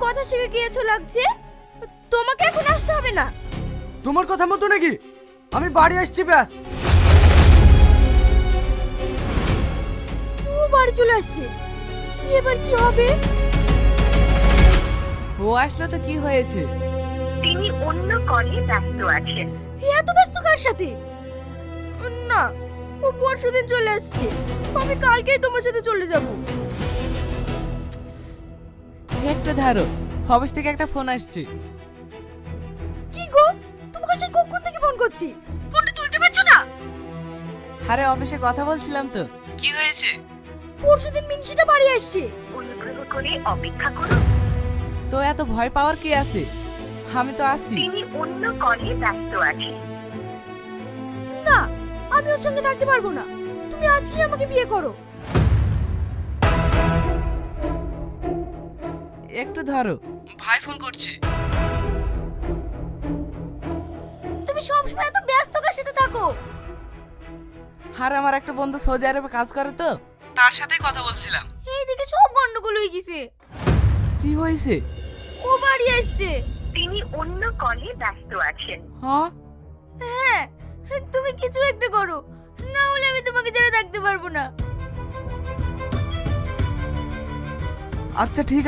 কথা শিখে গিয়েছো লাগছে। তোমাকে এখন আসতে হবে না। তোমার কথা মতো নাকি আমি বাড়ি আসছি ব্যাস। ও বাড়ি চলে আসছে, এবার কি হবে? ও আসলে তো কি হয়েছে? তিনি অন্য কলে ব্যস্ত আছেন। এত ব্যস্ত কার সাথে? না, ও পরশুদিন চলে আসছে। আমি কালকেই তোমার সাথে চলে যাব। একটু ধরো, অফিস থেকে একটা ফোন আসছে। কি গো, তোমাকে সেই কখন থেকে ফোন করছি, ফোনটা তুলতে পারছো না? আরে অফিসে কথা বলছিলাম তো। কি হয়েছে? পরশুদিন মিনসিটা বাড়ি আসছে। অনুগ্রহ করে অপেক্ষা করুন। তো এত ভয় পাওয়ার কি আছে? আমি তো আছি। তিনি অন্য কলে ব্যস্ত আছেন। না, আমি ওর সঙ্গে থাকতে পারবো না। তুমি আজকেই আমাকে বিয়ে করো। একটু ধরো, ভাই ফোন করছে। তুমি সবসময় এত ব্যস্ত কার সাথে থাকো? আর আমার একটা বন্ধু সৌদি আরবে কাজ করে তো, তার সাথেই কথা বলছিলাম। এইদিকে সব গন্ডগোল হয়ে গেছে। কি হয়েছে? ও বাড়ি আসছে। তিনি অন্য কলে ব্যস্ত আছেন। হ্যাঁ, হ্যাঁ, তুমি কিছু একটা করো, না হলে আমি তোমাকে ছেড়ে থাকতে পারবো না। আচ্ছা ঠিক আছে।